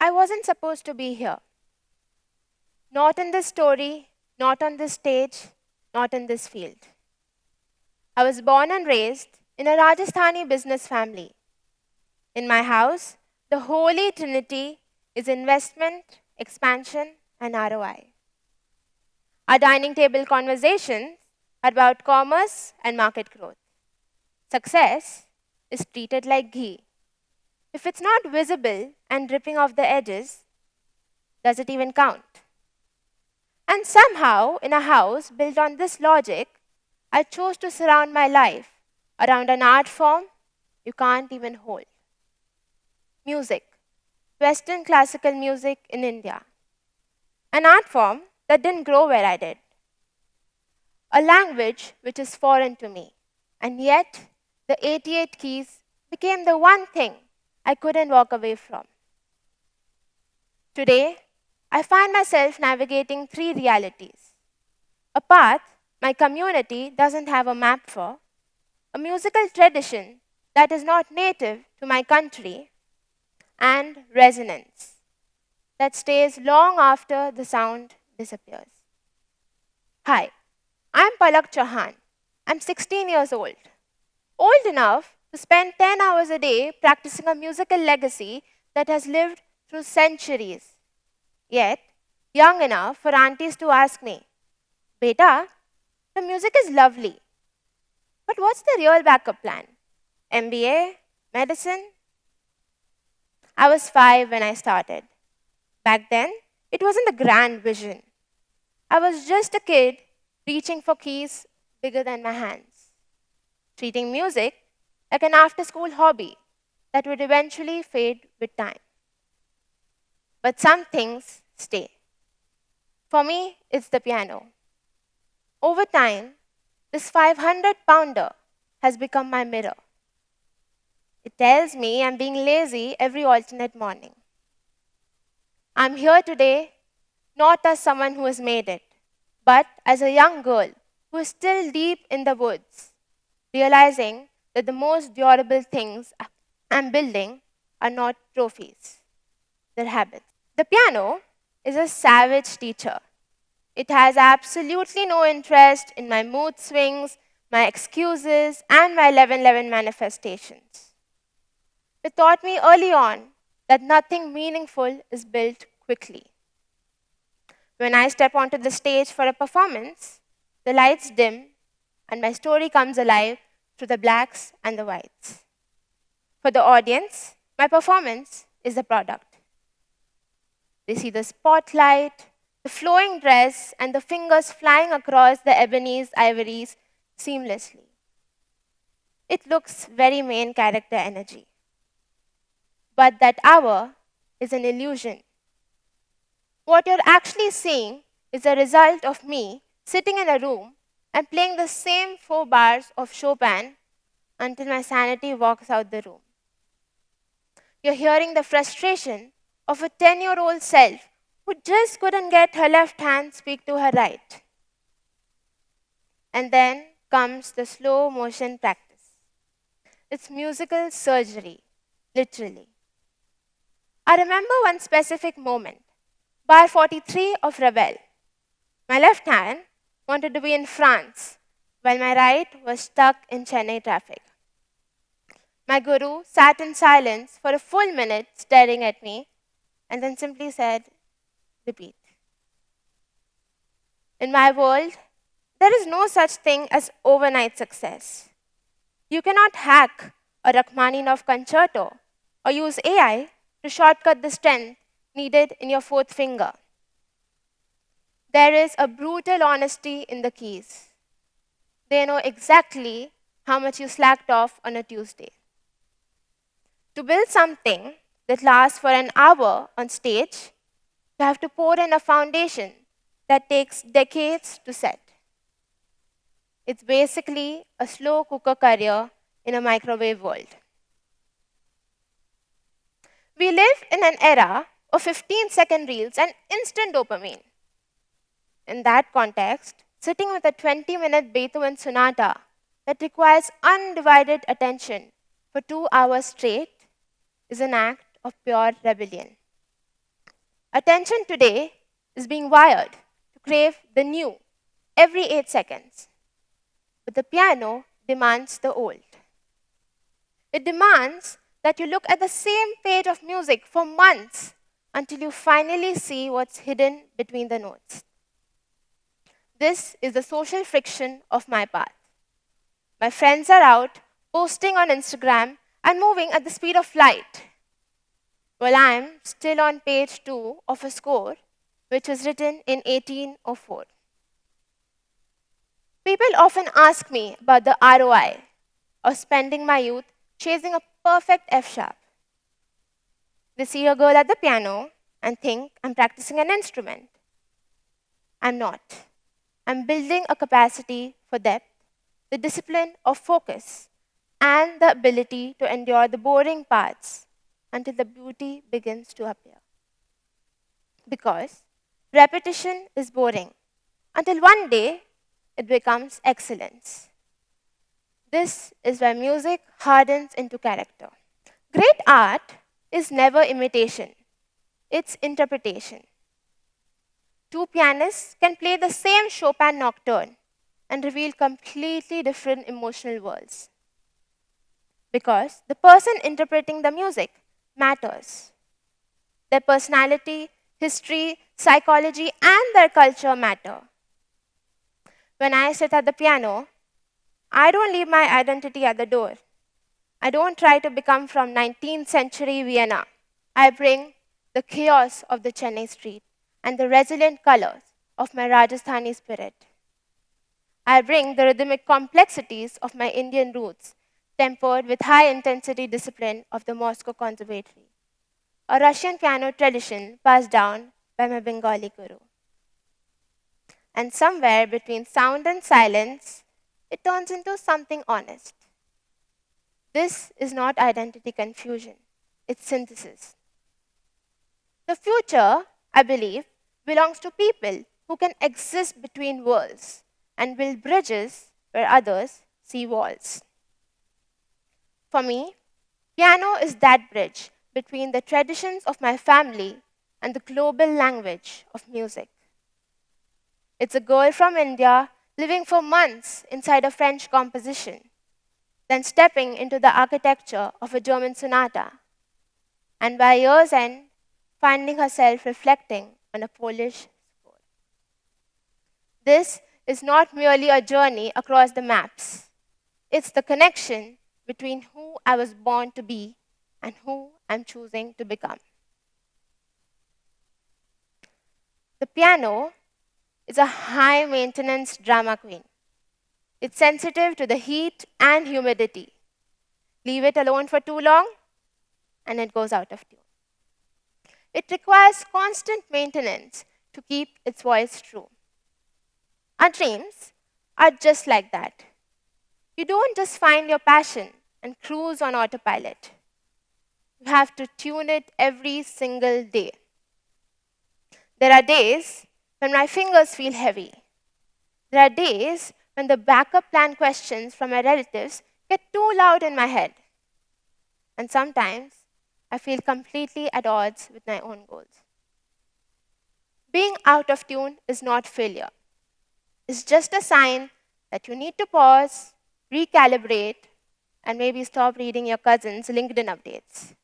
I wasn't supposed to be here. Not in this story, not on this stage, not in this field. I was born and raised in a Rajasthani business family. In my house, the holy trinity is investment, expansion, and ROI. Our dining table conversations are about commerce and market growth. Success is treated like ghee. If it's not visible and dripping off the edges, does it even count? And somehow, in a house built on this logic, I chose to surround my life around an art form you can't even hold. Music, Western classical music in India. An art form that didn't grow where I did. A language which is foreign to me. And yet, the 88 keys became the one thing I couldn't walk away from. Today, I find myself navigating three realities: a path my community doesn't have a map for, a musical tradition that is not native to my country, and resonance that stays long after the sound disappears. Hi, I'm Palak Chauhan. I'm 16 years old enough to spend 10 hours a day practicing a musical legacy that has lived through centuries. Yet, young enough for aunties to ask me, Beta, the music is lovely, but what's the real backup plan? MBA? Medicine? I was 5 when I started. Back then, it wasn't a grand vision. I was just a kid reaching for keys bigger than my hands, treating music like an after school hobby that would eventually fade with time. But some things stay. For me, it's the piano. Over time, this 500-pounder has become my mirror. It tells me I'm being lazy every alternate morning. I'm here today not as someone who has made it, but as a young girl who is still deep in the woods, realizing that the most durable things I'm building are not trophies, they're habits. The piano is a savage teacher. It has absolutely no interest in my mood swings, my excuses, and my 11-11 manifestations. It taught me early on that nothing meaningful is built quickly. When I step onto the stage for a performance, the lights dim and my story comes alive through the blacks and the whites. For the audience, my performance is the product. They see the spotlight, the flowing dress, and the fingers flying across the ebonies, ivories seamlessly. It looks very main character energy. But that hour is an illusion. What you're actually seeing is a result of me sitting in a room and playing the same 4 bars of Chopin until my sanity walks out the room. You're hearing the frustration of a 10-year-old self who just couldn't get her left hand speak to her right. And then comes the slow motion practice. It's musical surgery, literally. I remember one specific moment, bar 43 of Rebelle. My left hand wanted to be in France, while my right was stuck in Chennai traffic. My guru sat in silence for a full minute staring at me and then simply said, repeat. In my world, there is no such thing as overnight success. You cannot hack a Rachmaninoff concerto or use AI to shortcut the strength needed in your 4th finger. There is a brutal honesty in the keys. They know exactly how much you slacked off on a Tuesday. To build something that lasts for an hour on stage, you have to pour in a foundation that takes decades to set. It's basically a slow cooker career in a microwave world. We live in an era of 15-second reels and instant dopamine. In that context, sitting with a 20-minute Beethoven sonata that requires undivided attention for 2 hours straight is an act of pure rebellion. Attention today is being wired to crave the new every 8 seconds. But the piano demands the old. It demands that you look at the same page of music for months until you finally see what's hidden between the notes. This is the social friction of my path. My friends are out, posting on Instagram, and moving at the speed of light, while I'm still on page 2 of a score which was written in 1804. People often ask me about the ROI of spending my youth chasing a perfect F sharp. They see a girl at the piano and think I'm practicing an instrument. I'm not. I'm building a capacity for depth, the discipline of focus, and the ability to endure the boring parts until the beauty begins to appear. Because repetition is boring until one day it becomes excellence. This is where music hardens into character. Great art is never imitation, it's interpretation. Two pianists can play the same Chopin nocturne and reveal completely different emotional worlds. Because the person interpreting the music matters. Their personality, history, psychology, and their culture matter. When I sit at the piano, I don't leave my identity at the door. I don't try to become from 19th century Vienna. I bring the chaos of the Chennai street and the resilient colors of my Rajasthani spirit. I bring the rhythmic complexities of my Indian roots, tempered with high intensity discipline of the Moscow Conservatory, a Russian piano tradition passed down by my Bengali guru. And somewhere between sound and silence, it turns into something honest. This is not identity confusion, it's synthesis. The future, I believe, belongs to people who can exist between worlds and build bridges where others see walls. For me, piano is that bridge between the traditions of my family and the global language of music. It's a girl from India living for months inside a French composition, then stepping into the architecture of a German sonata, and by year's end, finding herself reflecting on a Polish score. This is not merely a journey across the maps. It's the connection between who I was born to be and who I'm choosing to become. The piano is a high maintenance drama queen. It's sensitive to the heat and humidity. Leave it alone for too long, and it goes out of tune. It requires constant maintenance to keep its voice true. Our dreams are just like that. You don't just find your passion and cruise on autopilot. You have to tune it every single day. There are days when my fingers feel heavy. There are days when the backup plan questions from my relatives get too loud in my head. And sometimes I feel completely at odds with my own goals. Being out of tune is not failure. It's just a sign that you need to pause, recalibrate, and maybe stop reading your cousin's LinkedIn updates.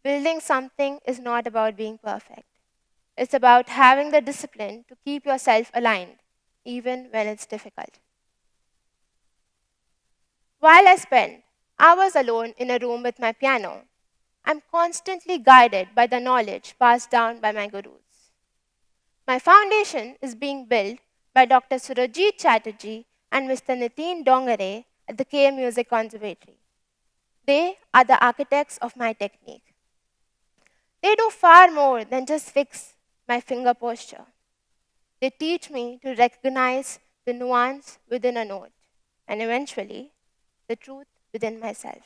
Building something is not about being perfect. It's about having the discipline to keep yourself aligned, even when it's difficult. While I spend hours alone in a room with my piano, I'm constantly guided by the knowledge passed down by my gurus. My foundation is being built by Dr. Surajit Chatterjee and Mr. Nitin Dongare at the KM Music Conservatory. They are the architects of my technique. They do far more than just fix my finger posture. They teach me to recognize the nuance within a note and eventually the truth within myself.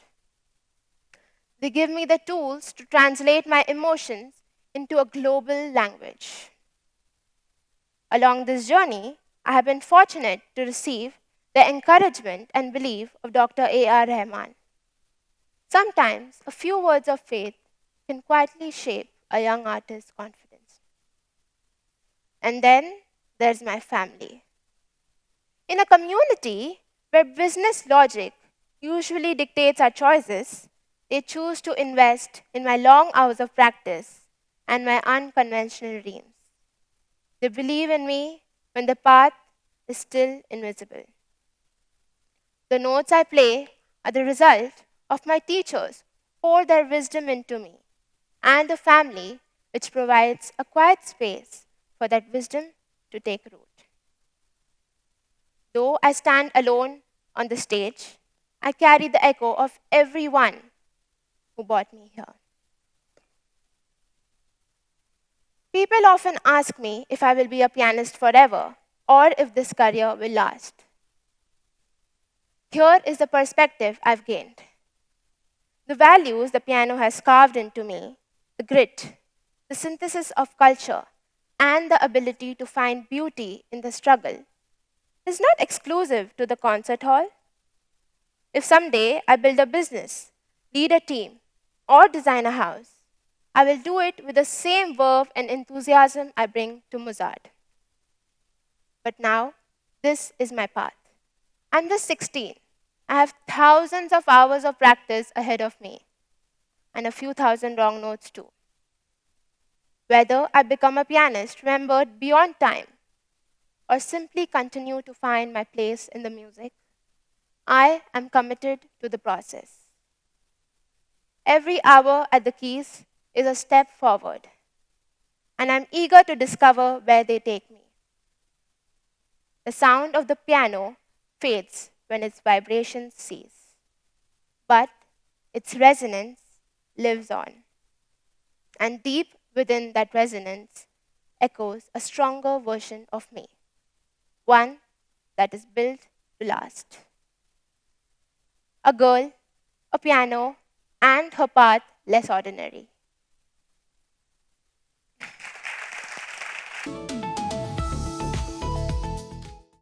They give me the tools to translate my emotions into a global language. Along this journey, I have been fortunate to receive the encouragement and belief of Dr. A.R. Rahman. Sometimes a few words of faith can quietly shape a young artist's confidence. And then there's my family. In a community where business logic usually dictates our choices, they choose to invest in my long hours of practice and my unconventional dreams. They believe in me when the path is still invisible. The notes I play are the result of my teachers who pour their wisdom into me, and the family which provides a quiet space for that wisdom to take root. Though I stand alone on the stage, I carry the echo of everyone who brought me here. People often ask me if I will be a pianist forever or if this career will last. Here is the perspective I've gained. The values the piano has carved into me, the grit, the synthesis of culture, and the ability to find beauty in the struggle, is not exclusive to the concert hall. If someday I build a business, lead a team, or design a house, I will do it with the same verve and enthusiasm I bring to Mozart. But now, this is my path. I'm just 16. I have thousands of hours of practice ahead of me, and a few thousand wrong notes too. Whether I become a pianist remembered beyond time, or simply continue to find my place in the music, I am committed to the process. Every hour at the keys is a step forward, and I'm eager to discover where they take me. The sound of the piano fades when its vibrations cease, but its resonance lives on. And deep within that resonance echoes a stronger version of me, one that is built to last. A girl, a piano, and her path less ordinary.